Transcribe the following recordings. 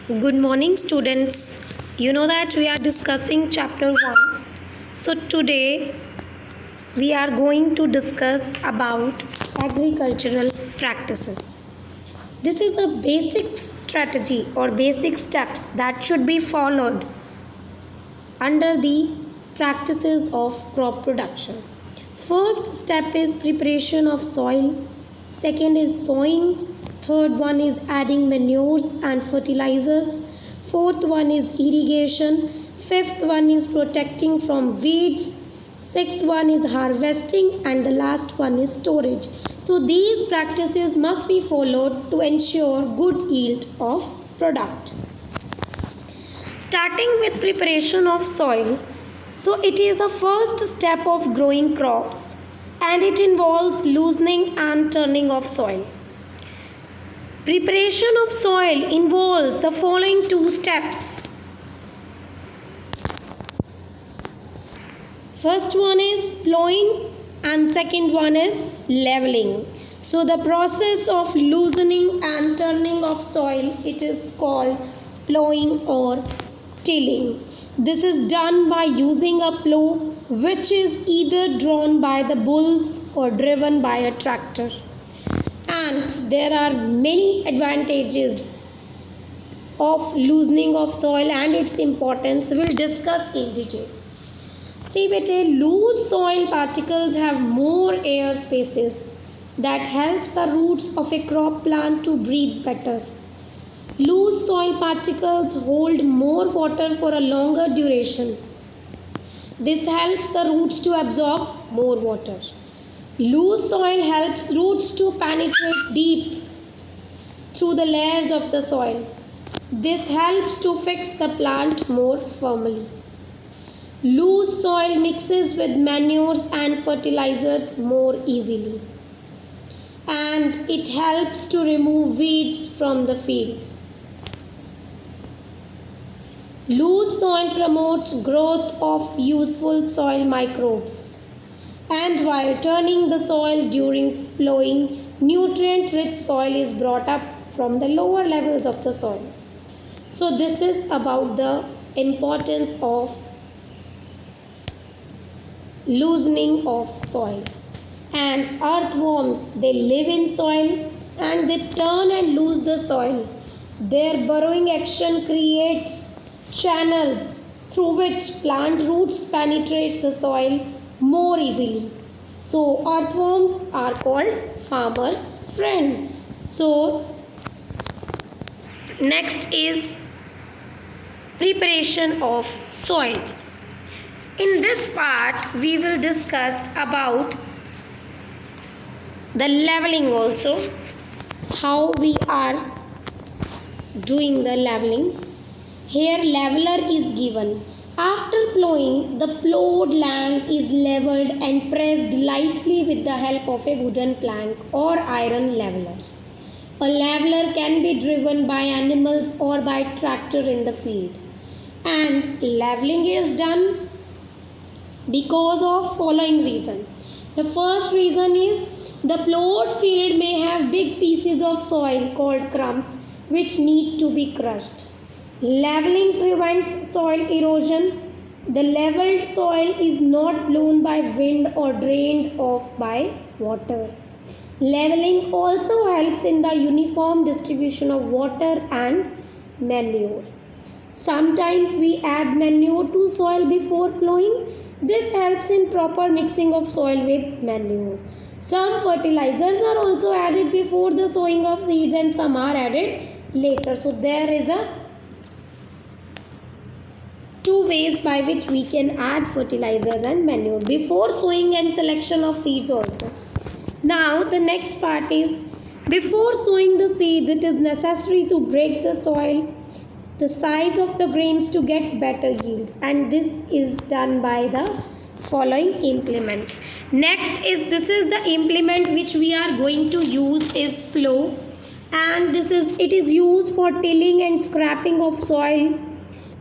Good morning, students. You know that we are discussing chapter 1. So, today we are going to discuss about agricultural practices. This is the basic strategy or basic steps that should be followed under the practices of crop production. First step is preparation of soil. Second is sowing. Third one is adding manures and fertilizers. Fourth one is irrigation. Fifth one is protecting from weeds. Sixth one is harvesting, and the last one is storage. So these practices must be followed to ensure good yield of product. Starting with preparation of soil. So it is the first step of growing crops, and it involves loosening and turning of soil. Preparation of soil involves the following two steps. First one is plowing and second one is leveling. So the process of loosening and turning of soil, it is called plowing or tilling. This is done by using a plow which is either drawn by the bulls or driven by a tractor. And there are many advantages of loosening of soil and its importance we'll discuss in detail. See bete, loose soil particles have more air spaces that helps the roots of a crop plant to breathe better. Loose soil particles hold more water for a longer duration. This helps the roots to absorb more water. Loose soil helps roots to penetrate deep through the layers of the soil. This helps to fix the plant more firmly. Loose soil mixes with manures and fertilizers more easily, and it helps to remove weeds from the fields. Loose soil promotes growth of useful soil microbes, and while turning the soil during plowing, nutrient-rich soil is brought up from the lower levels of the soil. So this is about the importance of loosening of soil. And earthworms, they live in soil and they turn and loose the soil. Their burrowing action creates channels through which plant roots penetrate the soil more easily. So earthworms are called farmer's friend. So next is preparation of soil. In this part we will discuss about the leveling also, how we are doing the leveling. Here leveler is given. After plowing, the plowed land is leveled and pressed lightly with the help of a wooden plank or iron leveler. A leveler can be driven by animals or by tractor in the field. And leveling is done because of following reason. The first reason is the plowed field may have big pieces of soil called crumbs which need to be crushed. Leveling prevents soil erosion. The leveled soil is not blown by wind or drained off by water. Leveling also helps in the uniform distribution of water and manure. Sometimes we add manure to soil before plowing. This helps in proper mixing of soil with manure. Some fertilizers are also added before the sowing of seeds and some are added later. So there is a two ways by which we can add fertilizers and manure before sowing and selection of seeds also. Now the next part is before sowing the seeds, it is necessary to break the soil, the size of the grains to get better yield, and this is done by the following implements. Next is this is the implement which we are going to use is plow, and it is used for tilling and scraping of soil.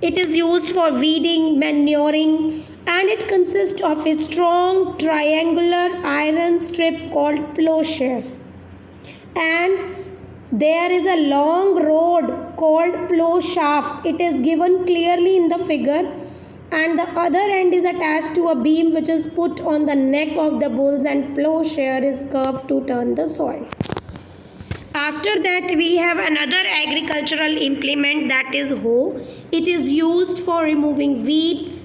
It is used for weeding, manuring, and it consists of a strong triangular iron strip called plowshare. And there is a long rod called plough shaft. It is given clearly in the figure, and the other end is attached to a beam which is put on the neck of the bulls, and plowshare is curved to turn the soil. After that, we have another agricultural implement, that is hoe. It is used for removing weeds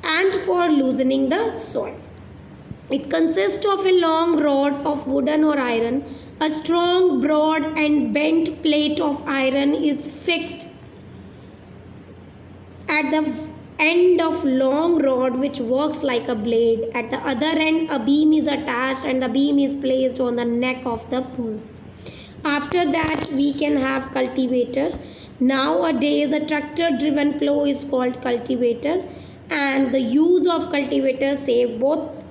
and for loosening the soil. It consists of a long rod of wooden or iron. A strong, broad and bent plate of iron is fixed at the end of long rod, which works like a blade. At the other end, a beam is attached and the beam is placed on the neck of the bulls. After that, we can have cultivator. Nowadays, the tractor driven plow is called cultivator, and the use of cultivator save both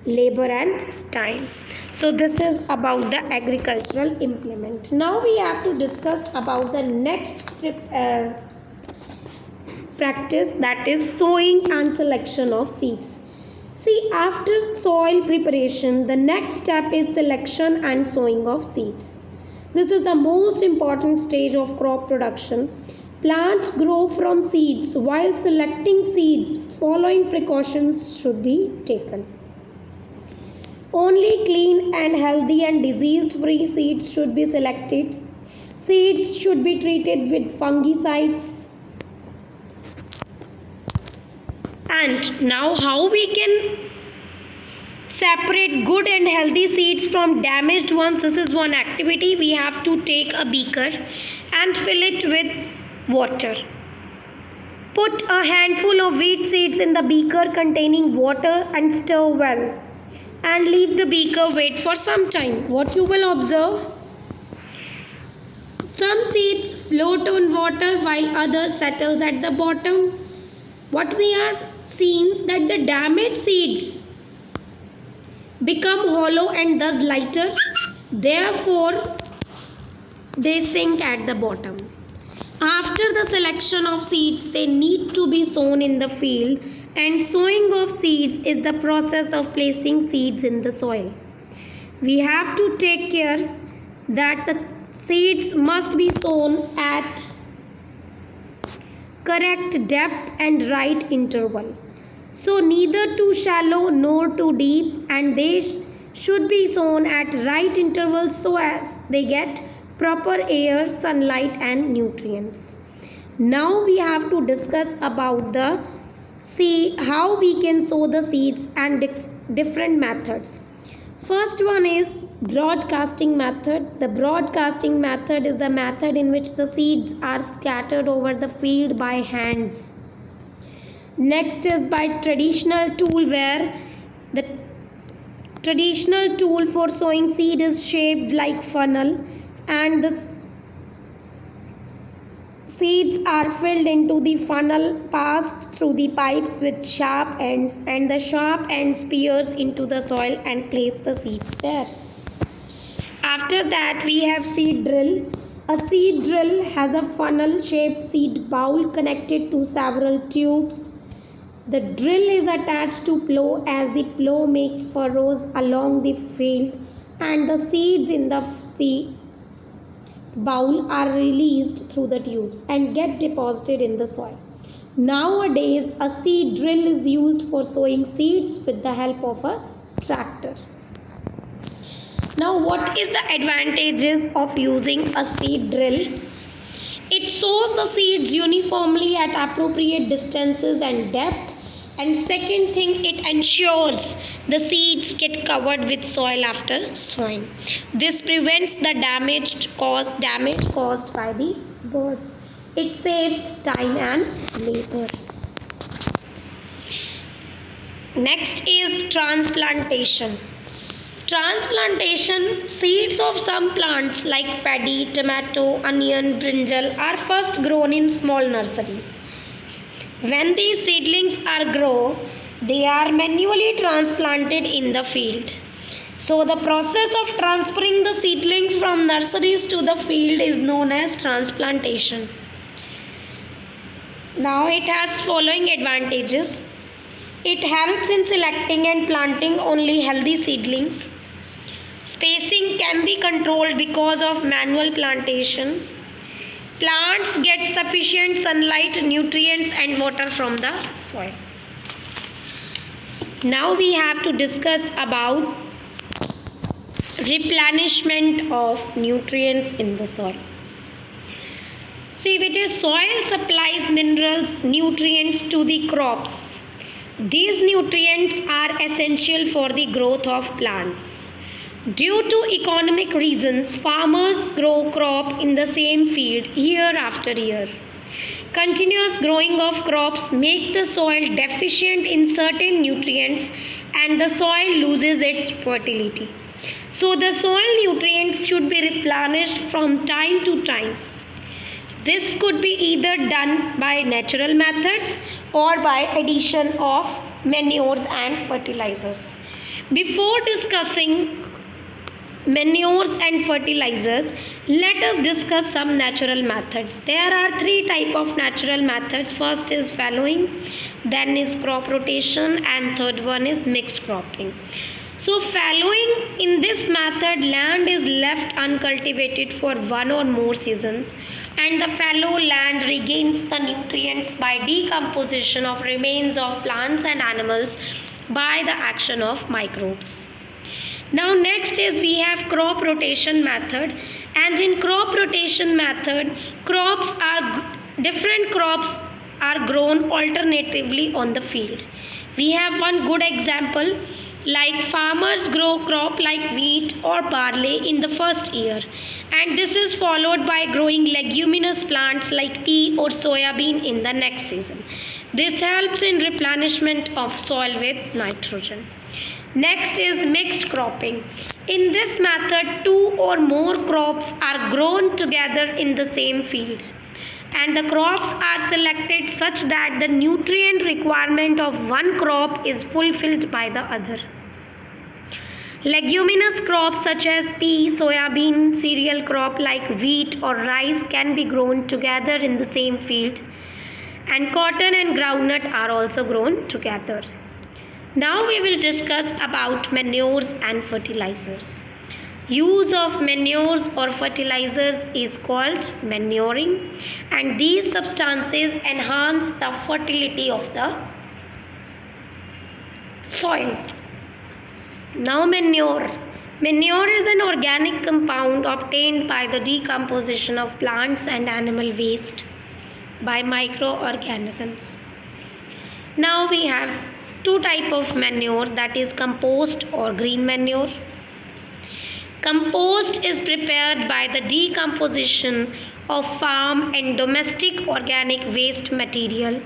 labor and time. So this is about the agricultural implement. Now we have to discuss about the next practice, that is sowing and selection of seeds. See, after soil preparation, the next step is selection and sowing of seeds. This is the most important stage of crop production. Plants grow from seeds. While selecting seeds, following precautions should be taken. Only clean and healthy and disease-free seeds should be selected. Seeds should be treated with fungicides. And now, how we can separate good and healthy seeds from damaged ones? This is one activity. We have to take a beaker and fill it with water. Put a handful of wheat seeds in the beaker containing water and stir well. And leave the beaker, wait for some time. What you will observe? Some seeds float on water while others settles at the bottom. What we are seeing, that the damaged seeds become hollow and thus lighter. Therefore, they sink at the bottom. After the selection of seeds, they need to be sown in the field, and sowing of seeds is the process of placing seeds in the soil. We have to take care that the seeds must be sown at correct depth and right interval. So neither too shallow nor too deep, and they should be sown at right intervals so as they get proper air, sunlight and nutrients. Now we have to discuss about how we can sow the seeds and different methods. First one is broadcasting method. The broadcasting method is the method in which the seeds are scattered over the field by hands. Next is by traditional tool, where the traditional tool for sowing seed is shaped like funnel, and the seeds are filled into the funnel, passed through the pipes with sharp ends, and the sharp ends pierce into the soil and place the seeds there. After that, we have seed drill. A seed drill has a funnel shaped seed bowl connected to several tubes. The drill is attached to plow as the plow makes furrows along the field, and the seeds in the seed bowl are released through the tubes and get deposited in the soil. Nowadays, a seed drill is used for sowing seeds with the help of a tractor. Now, what is the advantages of using a seed drill? It sows the seeds uniformly at appropriate distances and depth. And second thing, it ensures the seeds get covered with soil after sowing. This prevents the damage caused by the birds. It saves time and labor. Next is transplantation. Transplantation, seeds of some plants like paddy, tomato, onion, brinjal are first grown in small nurseries. When these seedlings are grown, they are manually transplanted in the field. So the process of transferring the seedlings from nurseries to the field is known as transplantation. Now it has following advantages. It helps in selecting and planting only healthy seedlings. Spacing can be controlled because of manual plantation. Plants get sufficient sunlight, nutrients and water from the soil. Now we have to discuss about replenishment of nutrients in the soil. See, it is soil supplies minerals, nutrients to the crops. These nutrients are essential for the growth of plants. Due to economic reasons, farmers grow crop in the same field year after year. Continuous growing of crops make the soil deficient in certain nutrients and the soil loses its fertility. So the soil nutrients should be replenished from time to time. This could be either done by natural methods or by addition of manures and fertilizers. Before discussing manures and fertilizers, let us discuss some natural methods. There are three types of natural methods. First is fallowing, then is crop rotation, and third one is mixed cropping. So fallowing, in this method, land is left uncultivated for one or more seasons and the fallow land regains the nutrients by decomposition of remains of plants and animals by the action of microbes. Now next is we have crop rotation method, and in crop rotation method different crops are grown alternatively on the field. We have one good example, like farmers grow crop like wheat or barley in the first year, and this is followed by growing leguminous plants like pea or soybean in the next season. This helps in replenishment of soil with nitrogen. Next is mixed cropping. In this method, two or more crops are grown together in the same field, and the crops are selected such that the nutrient requirement of one crop is fulfilled by the other. Leguminous crops such as pea, soybean, cereal crop like wheat or rice can be grown together in the same field, and cotton and groundnut are also grown together. Now we will discuss about manures and fertilizers. Use of manures or fertilizers is called manuring, and these substances enhance the fertility of the soil. Now manure. Manure is an organic compound obtained by the decomposition of plants and animal waste by microorganisms. Now we have two types of manure, that is compost or green manure. Compost is prepared by the decomposition of farm and domestic organic waste material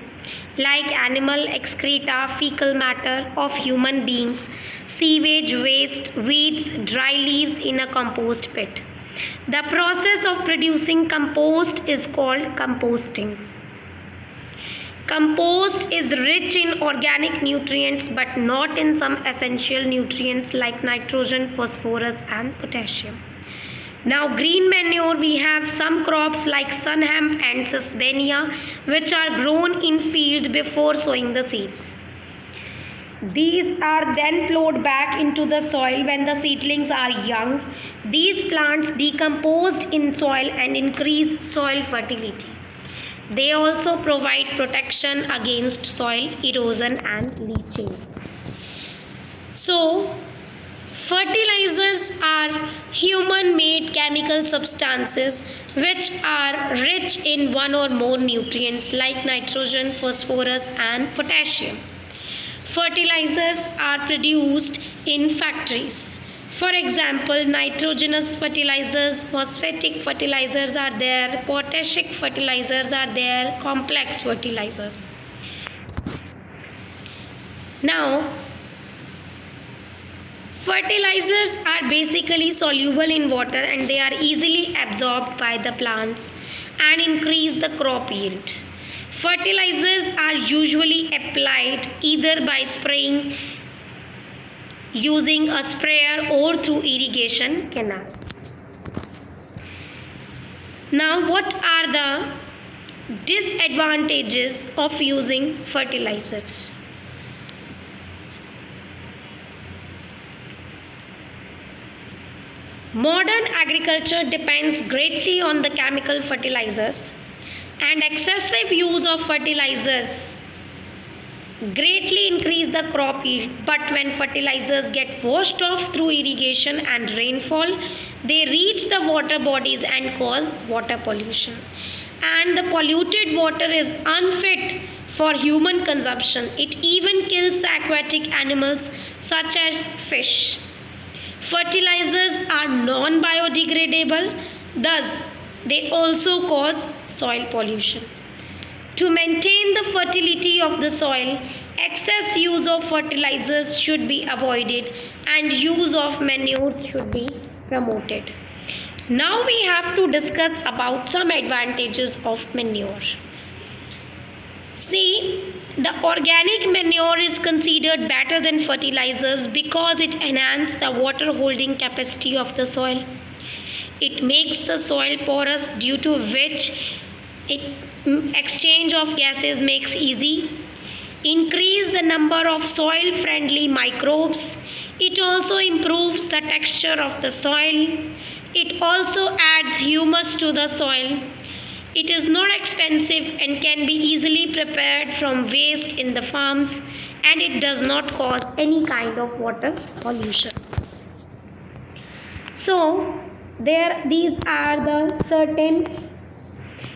like animal excreta, fecal matter of human beings, sewage waste, weeds, dry leaves in a compost pit. The process of producing compost is called composting. Compost is rich in organic nutrients but not in some essential nutrients like nitrogen, phosphorus and potassium. Now green manure, we have some crops like sun hemp and sesbania which are grown in field before sowing the seeds. These are then plowed back into the soil when the seedlings are young. These plants decomposed in soil and increase soil fertility. They also provide protection against soil erosion and leaching. So, fertilizers are human-made chemical substances which are rich in one or more nutrients like nitrogen, phosphorus and potassium. Fertilizers are produced in factories. For example, nitrogenous fertilizers, phosphatic fertilizers are there, potassic fertilizers are there, complex fertilizers. Now, fertilizers are basically soluble in water and they are easily absorbed by the plants and increase the crop yield. Fertilizers are usually applied either by spraying using a sprayer or through irrigation canals. Now, what are the disadvantages of using fertilizers? Modern agriculture depends greatly on the chemical fertilizers, and excessive use of fertilizers greatly increase the crop yield. But when fertilizers get washed off through irrigation and rainfall, they reach the water bodies and cause water pollution. And the polluted water is unfit for human consumption. It even kills the aquatic animals such as fish. Fertilizers are non biodegradable, thus, they also cause soil pollution. To maintain the fertility of the soil, excess use of fertilizers should be avoided and use of manures should be promoted. Now we have to discuss about some advantages of manure. See, the organic manure is considered better than fertilizers because it enhances the water holding capacity of the soil. It makes the soil porous, due to which exchange of gases makes easy. Increase the number of soil friendly microbes. It also improves the texture of the soil. It also adds humus to the soil. It is not expensive and can be easily prepared from waste in the farms, and it does not cause any kind of water pollution. So these are the certain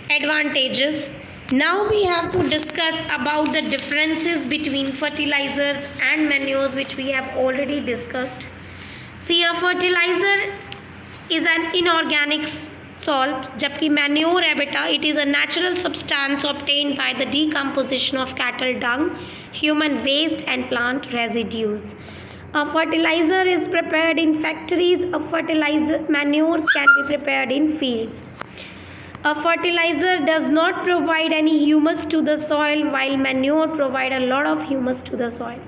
advantages. Now we have to discuss about the differences between fertilizers and manures, which we have already discussed. See, a fertilizer is an inorganic salt, जबकि manure habitat, it is a natural substance obtained by the decomposition of cattle dung, human waste and plant residues. A fertilizer is prepared in factories. A fertilizer manures can be prepared in fields. A fertilizer does not provide any humus to the soil, while manure provide a lot of humus to the soil.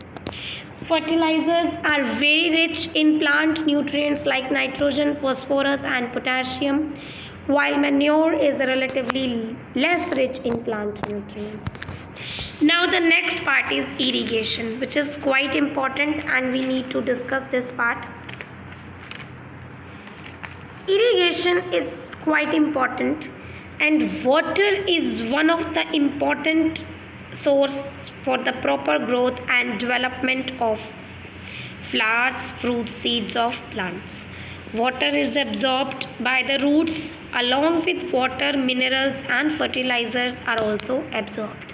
Fertilizers are very rich in plant nutrients like nitrogen, phosphorus and potassium, while manure is relatively less rich in plant nutrients. Now the next part is irrigation, which is quite important and we need to discuss this part. Irrigation is quite important, and water is one of the important source for the proper growth and development of flowers, fruits, seeds of plants. Water is absorbed by the roots. Along with water, minerals and fertilizers are also absorbed.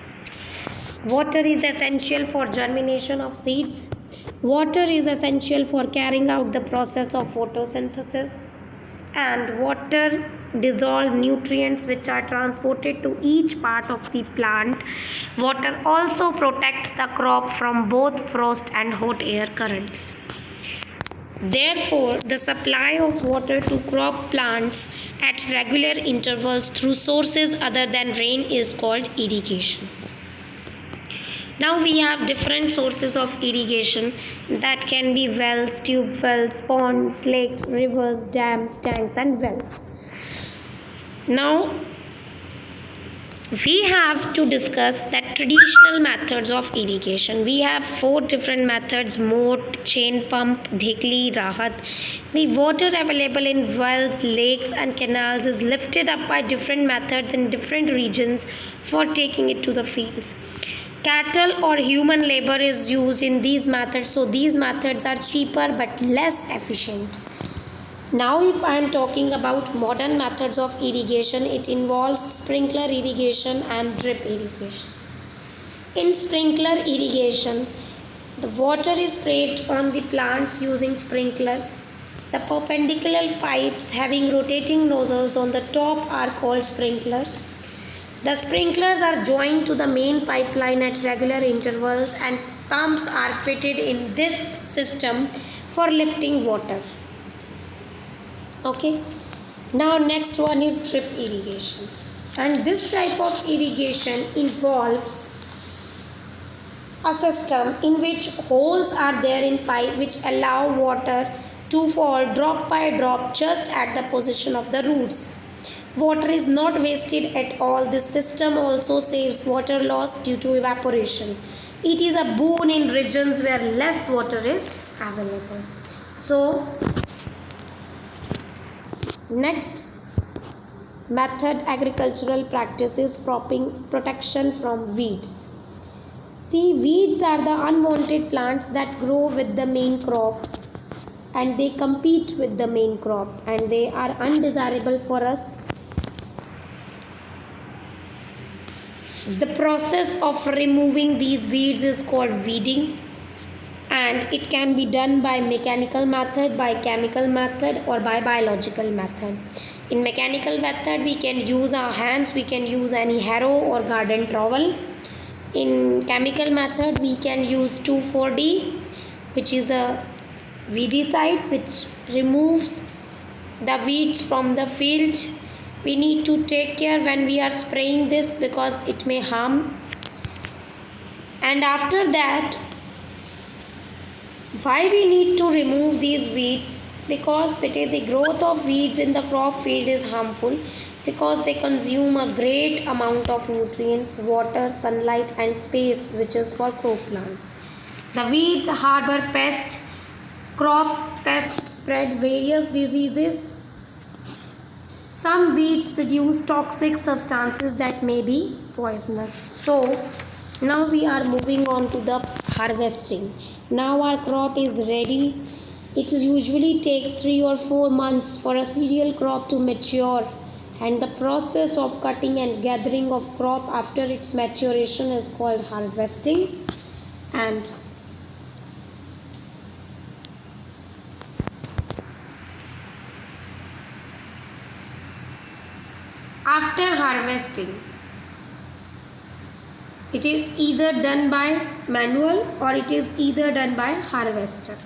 Water is essential for germination of seeds. Water is essential for carrying out the process of photosynthesis. And water dissolves nutrients which are transported to each part of the plant. Water also protects the crop from both frost and hot air currents. Therefore, the supply of water to crop plants at regular intervals through sources other than rain is called irrigation. Now we have different sources of irrigation that can be wells, tube wells, ponds, lakes, rivers, dams, tanks and wells. Now we have to discuss that traditional methods of irrigation. We have 4 different methods: moat, chain pump, dhikli, rahat. The water available in wells, lakes and canals is lifted up by different methods in different regions for taking it to the fields. Cattle or human labor is used in these methods, so these methods are cheaper but less efficient. Now if I am talking about modern methods of irrigation, it involves sprinkler irrigation and drip irrigation. In sprinkler irrigation, the water is sprayed on the plants using sprinklers. The perpendicular pipes having rotating nozzles on the top are called sprinklers. The sprinklers are joined to the main pipeline at regular intervals, and pumps are fitted in this system for lifting water. Okay. Now next one is drip irrigation, and this type of irrigation involves a system in which holes are there in pipe which allow water to fall drop by drop just at the position of the roots. Water is not wasted at all. This system also saves water loss due to evaporation. It is a boon in regions where less water is available. So Next method agricultural practice is cropping protection from weeds. See, weeds are the unwanted plants that grow with the main crop and they compete with the main crop and they are undesirable for us. The process of removing these weeds is called weeding, and it can be done by mechanical method, by chemical method, or by biological method. In mechanical method, we can use our hands, we can use any harrow or garden trowel. In chemical method, we can use 2,4-D, which is a weedicide which removes the weeds from the field. We need to take care when we are spraying this because it may harm. And after that, why we need to remove these weeds? Because the growth of weeds in the crop field is harmful because they consume a great amount of nutrients, water, sunlight and space which is for crop plants. The weeds harbor pests. Pests spread various diseases. Some weeds produce toxic substances that may be poisonous. So now we are moving on to the harvesting. Now our crop is ready. It usually takes 3 or 4 months for a cereal crop to mature, and the process of cutting and gathering of crop after its maturation is called harvesting. And after harvesting, it is either done by manual or it is either done by harvester.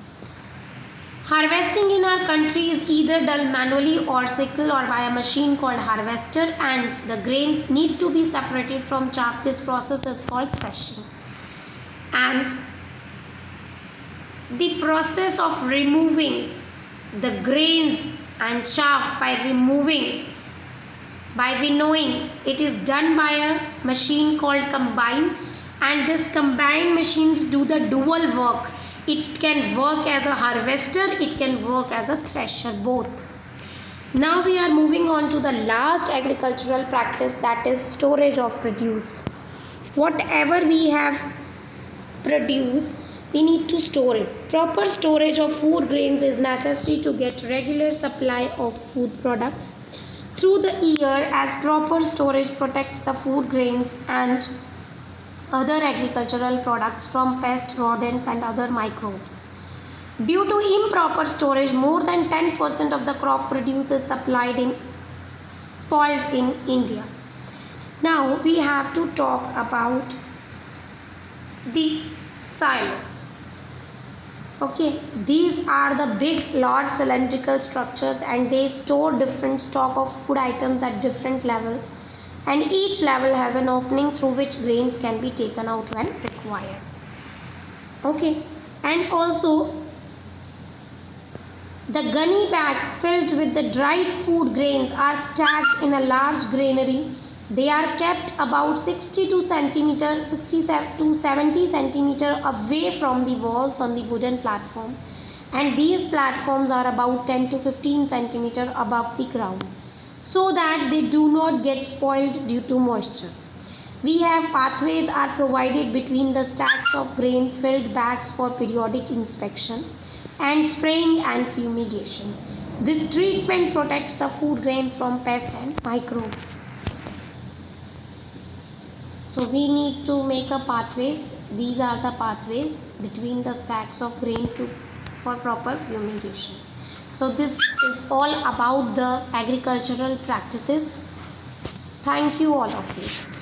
Harvesting in our country is either done manually or sickle or by a machine called harvester, and the grains need to be separated from chaff. This process is called threshing. And the process of removing the grains and chaff by winnowing, it is done by a machine called combine, and this combine machines do the dual work. It can work as a harvester, it can work as a thresher, both. Now we are moving on to the last agricultural practice, that is storage of produce. Whatever we have produced, we need to store it. Proper storage of food grains is necessary to get regular supply of food products through the year, as proper storage protects the food grains and other agricultural products from pests, rodents and other microbes. Due to improper storage, more than 10% of the crop produce is spoiled in India. Now we have to talk about the silos. Okay, these are the big large cylindrical structures and they store different stock of food items at different levels, and each level has an opening through which grains can be taken out when required. Okay, and also the gunny bags filled with the dried food grains are stacked in a large granary. They are kept about 60 to 70 centimeter away from the walls on the wooden platform, and these platforms are about 10 to 15 centimeter above the ground so that they do not get spoiled due to moisture. We have pathways are provided between the stacks of grain filled bags for periodic inspection and spraying and fumigation. This treatment protects the food grain from pests and microbes. So we need to make a pathways. These are the pathways between the stacks of grain for proper fumigation. So this is all about the agricultural practices. Thank you all of you.